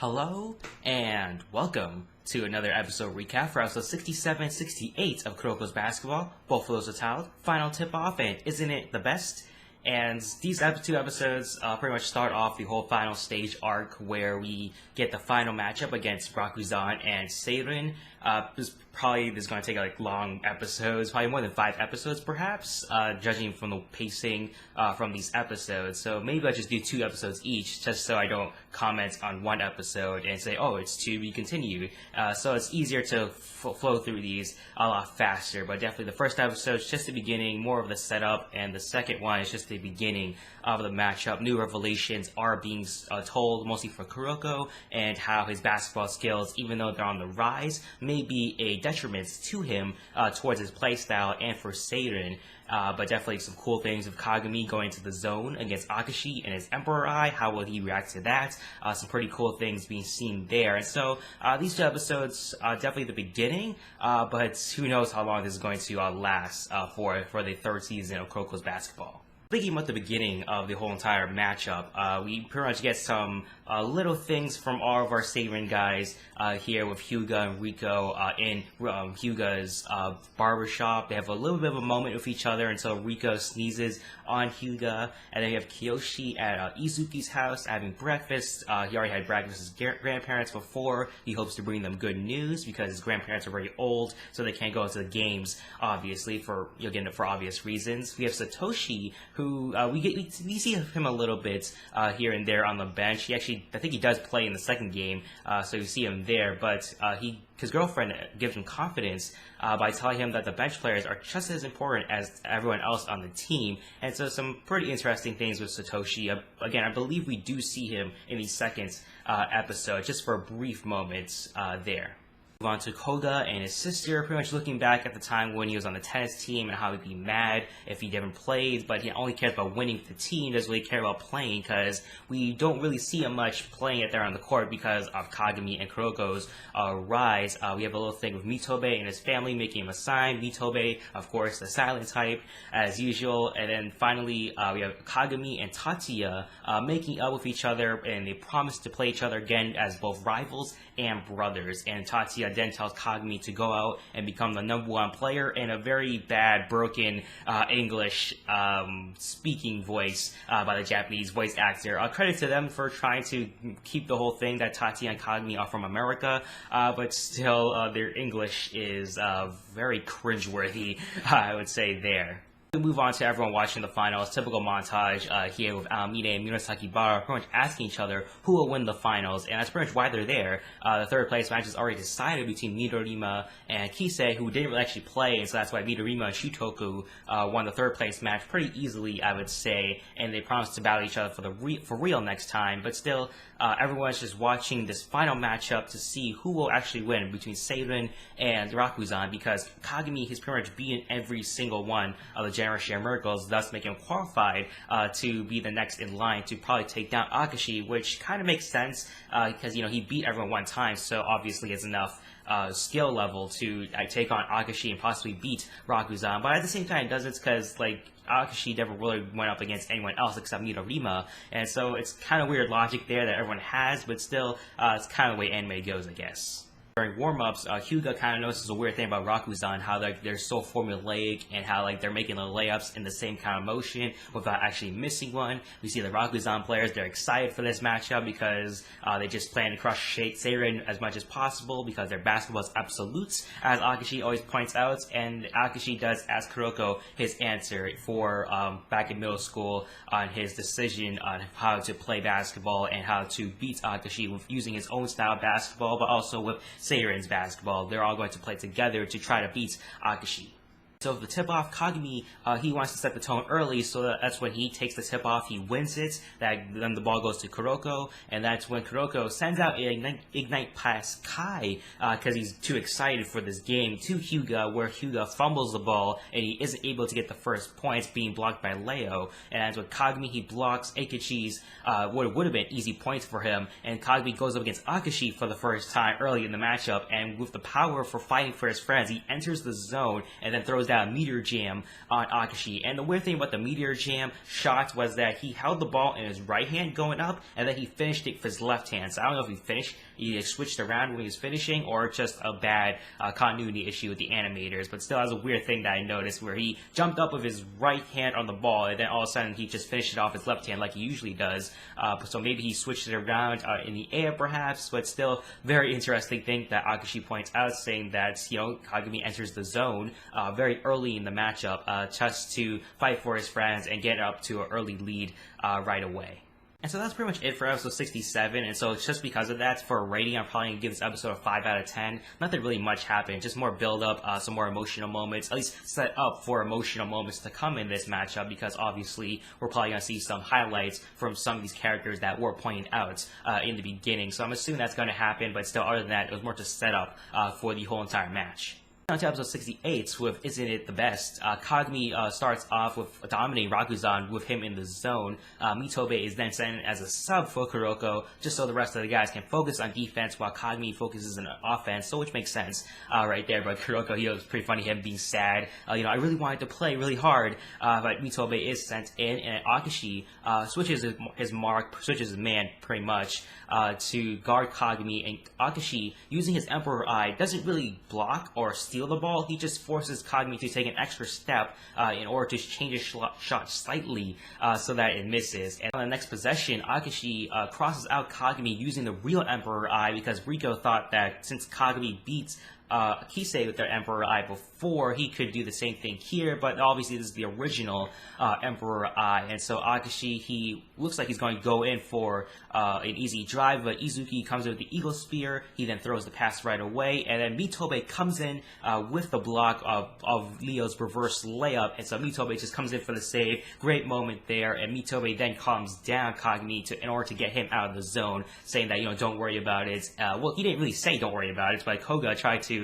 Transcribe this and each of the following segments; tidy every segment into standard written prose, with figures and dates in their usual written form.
Hello and welcome to another episode recap for episode 67-68 of Kuroko's Basketball. Both of those are titled Final Tip-Off and Isn't It the Best? And these two episodes pretty much start off the whole final stage arc where we get the final matchup against Rakuzan and Seirin. This is going to take long episodes, probably more than 5 episodes perhaps, judging from the pacing from these episodes. So maybe I'll just do 2 episodes each, just so I don't comment on one episode and say, oh, it's to be continued. So it's easier to flow through these a lot faster. But definitely the first episode is just the beginning, more of the setup, and the second one is just the beginning of the matchup. New revelations are being told, mostly for Kuroko, and how his basketball skills, even though they're on the rise, may be a detriment to him towards his playstyle and for Seirin. But definitely some cool things of Kagami going to the zone against Akashi and his Emperor Eye. How will he react to that? Some pretty cool things being seen there. And so these 2 episodes are definitely the beginning, but who knows how long this is going to last for the 3rd season of Kuroko's Basketball. Speaking about the beginning of the whole entire matchup, we pretty much get some little things from all of our Seirin guys here with Hyuga and Riko in Hyuga's barbershop. They have a little bit of a moment with each other until Riko sneezes on Hyuga, and then you have Kiyoshi at Izuki's house having breakfast. He already had breakfast with his grandparents before. He hopes to bring them good news because his grandparents are very old, so they can't go to the games, obviously, for obvious reasons. We have Satoshi, who we see him a little bit here and there on the bench. I think he does play in the 2nd game, so you see him there, but his girlfriend gives him confidence by telling him that the bench players are just as important as everyone else on the team. And so some pretty interesting things with Satoshi. Again, I believe we do see him in the 2nd episode, just for a brief moment there. On to Koga and his sister, pretty much looking back at the time when he was on the tennis team and how he'd be mad if he never played, but he only cares about winning with the team, doesn't really care about playing, because we don't really see him much playing it there on the court because of Kagami and Kuroko's rise. We have a little thing with Mitobe and his family making him a sign. Mitobe, of course, the silent type, as usual. And then finally, we have Kagami and Tatsuya making up with each other, and they promise to play each other again as both rivals and brothers. And Tatsuya then tells Kagami to go out and become the #1 player in a very bad, broken English speaking voice by the Japanese voice actor. Credit to them for trying to keep the whole thing that Tatsuya and Kagami are from America, but still their English is very cringeworthy, I would say there. We move on to everyone watching the finals. Typical montage here with Aomine and Murasaki Bara pretty much asking each other who will win the finals, and that's pretty much why they're there. The 3rd place match is already decided between Midorima and Kisei, who didn't really actually play, and so that's why Midorima and Shutoku won the 3rd place match pretty easily, I would say, and they promised to battle each other for real next time. But still, everyone's just watching this final matchup to see who will actually win between Seirin and Rakuzan, because Kagami has pretty much beaten every single one of the General Share Miracles, thus making him qualified to be the next in line to probably take down Akashi, which kind of makes sense because he beat everyone one time, so obviously it's enough skill level to take on Akashi and possibly beat Rakuzan. But at the same time, it does it because Akashi never really went up against anyone else except Midorima, and so it's kind of weird logic there that everyone has, but still it's kind of the way anime goes, I guess. During warm-ups, Hyuga kind of notices a weird thing about Rakuzan, how they're so formulaic and how they're making the layups in the same kind of motion without actually missing one. We see the Rakuzan players, they're excited for this matchup because they just plan to crush Seirin as much as possible because their basketball is absolutes, as Akashi always points out, and Akashi does ask Kuroko his answer for back in middle school on his decision on how to play basketball and how to beat Akashi with using his own style of basketball, but also with Seirin's basketball. They're all going to play together to try to beat Akashi. So the tip-off, Kagami, he wants to set the tone early, so that's when he takes the tip-off, he wins it, then the ball goes to Kuroko, and that's when Kuroko sends out an ignite pass Kai, because he's too excited for this game, to Hyuga, where Hyuga fumbles the ball, and he isn't able to get the first points, being blocked by Leo, and that's when Kagami, he blocks Akechi's, what would have been easy points for him, and Kagami goes up against Akashi for the first time early in the matchup, and with the power for fighting for his friends, he enters the zone, and then throws down that Meteor Jam on Akashi. And the weird thing about the Meteor Jam shot was that he held the ball in his right hand going up, and then he finished it with his left hand. So I don't know if he switched around when he was finishing, or just a bad continuity issue with the animators. But still, that's a weird thing that I noticed, where he jumped up with his right hand on the ball, and then all of a sudden he just finished it off his left hand like he usually does. So maybe he switched it around in the air, perhaps. But still, very interesting thing that Akashi points out, saying that Kagami enters the zone very early in the matchup, just to fight for his friends and get up to an early lead right away. And so that's pretty much it for episode 67, and so just because of that, for a rating, I'm probably going to give this episode a 5 out of 10. Nothing really much happened, just more build-up, some more emotional moments, at least set up for emotional moments to come in this matchup, because obviously we're probably going to see some highlights from some of these characters that were pointed out in the beginning. So I'm assuming that's going to happen, but still, other than that, it was more to set up for the whole entire match. On to episode 68 with Isn't It the Best? Kagami starts off with dominating Rakuzan with him in the zone. Mitobe is then sent in as a sub for Kuroko, just so the rest of the guys can focus on defense while Kagami focuses on offense, so which makes sense right there. But Kuroko, it was pretty funny him being sad. I really wanted to play really hard, but Mitobe is sent in, and Akashi switches his mark, switches his man pretty much to guard Kagami, and Akashi, using his Emperor Eye, doesn't really block or steal the ball. He just forces Kagami to take an extra step in order to change his shot slightly so that it misses. And on the next possession, Akashi crosses out Kagami using the real Emperor Eye, because Rico thought that since Kagami beats Kisei with their Emperor Eye before, he could do the same thing here, but obviously this is the original Emperor Eye, and so Akashi, he looks like he's going to go in for an easy drive, but Izuki comes in with the Eagle Spear. He then throws the pass right away, and then Mitobe comes in with the block of Leo's reverse layup, and so Mitobe just comes in for the save. Great moment there, and Mitobe then calms down Kagami in order to get him out of the zone, saying that, don't worry about it. Well, he didn't really say don't worry about it, but Koga tried to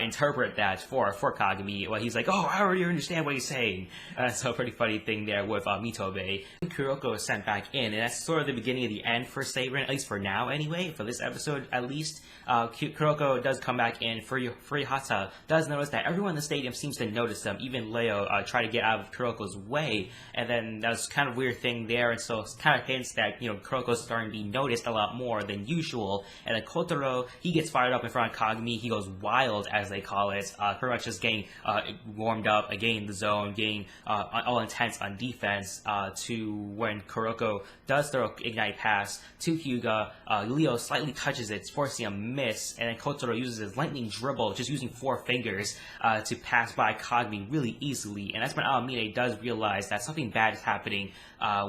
interpret that for Kagami. Well, he's like, oh, I already understand what he's saying. So a pretty funny thing there with Mitobe. Kuroko is sent back in, and that's sort of the beginning of the end for Seirin, at least for now anyway, for this episode at least. Kuroko does come back in. Furihata does notice that everyone in the stadium seems to notice them. Even Leo try to get out of Kuroko's way, and then that's kind of weird thing there, and so it kind of hints that, Kuroko's starting to be noticed a lot more than usual. And then Kotaro, he gets fired up in front of Kagami. He goes wild, as they call it, pretty much just getting warmed up, getting the zone, getting all intense on defense, to when Kuroko does throw Ignite Pass to Hyuga. Leo slightly touches it, forcing a miss, and then Kotaro uses his lightning dribble, just using 4 fingers, to pass by Kagami really easily. And that's when Aomine does realize that something bad is happening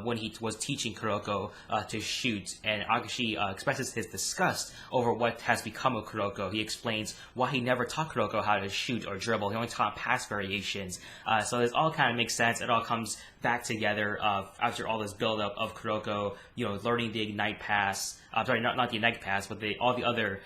when he was teaching Kuroko to shoot, and Akashi expresses his disgust over what has become of Kuroko. He explains why he never taught Kuroko how to shoot or dribble. He only taught pass variations. So this all kind of makes sense. It all comes back together after all this build-up of Kuroko, learning the Ignite Pass. Sorry, not the Ignite Pass, but all the other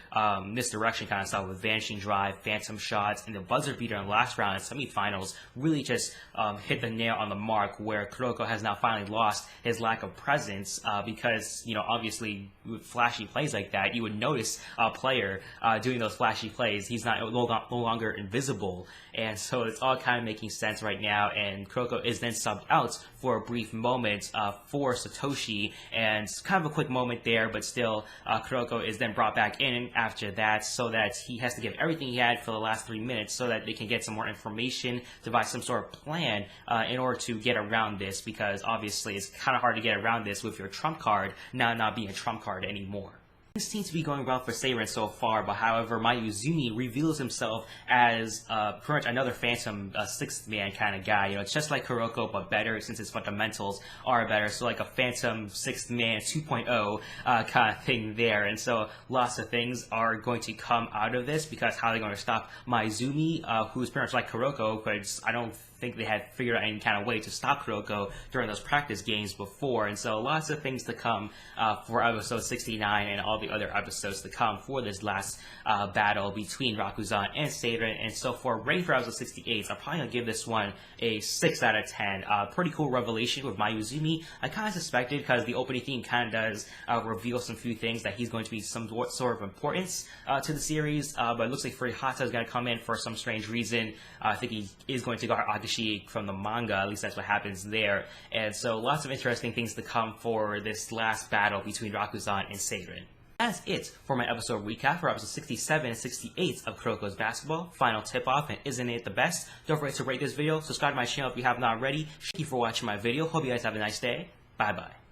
misdirection kind of stuff with Vanishing Drive, Phantom Shots, and the buzzer beater in the last round and semifinals really just hit the nail on the mark, where Kuroko has now finally lost his lack of presence, because, obviously with flashy plays like that, you would notice a player doing those flashy plays. He's no longer invisible, and so it's all kind of making sense right now, and Kuroko is then subbed out for a brief moment for Satoshi, and kind of a quick moment there, but still, Kuroko is then brought back in after that, so that he has to give everything he had for the last 3 minutes so that they can get some more information, devise some sort of plan in order to get around this, because obviously it's kind of hard to get around this with your trump card now not being a trump card anymore. Things seem to be going well for Seirin so far, but however, Mayuzumi reveals himself as pretty much another Phantom 6th man kind of guy. It's just like Kuroko, but better, since his fundamentals are better. So like a Phantom 6th man 2.0 kind of thing there. And so lots of things are going to come out of this, because how are they going to stop Mayuzumi, who's pretty much like Kuroko, but I don't think they had figured out any kind of way to stop Kuroko during those practice games before. And so lots of things to come for episode 69 and all the other episodes to come for this last battle between Rakuzan and Seirin. And so for rating for episode 68, I'm probably going to give this one a 6 out of 10. Pretty cool revelation with Mayuzumi. I kind of suspected, because the opening theme kind of does reveal some few things, that he's going to be some sort of importance to the series, but it looks like Furihata is going to come in for some strange reason. I think he is going to guard Akashi from the manga, at least that's what happens there. And so lots of interesting things to come for this last battle between Rakuzan and Seirin. That's it for my episode recap for episode 67 and 68 of Kuroko's Basketball Final Tip-Off and Isn't It the Best? Don't forget to rate this video, subscribe to my channel if you have not already. Thank you for watching my video. Hope you guys have a nice day. Bye bye.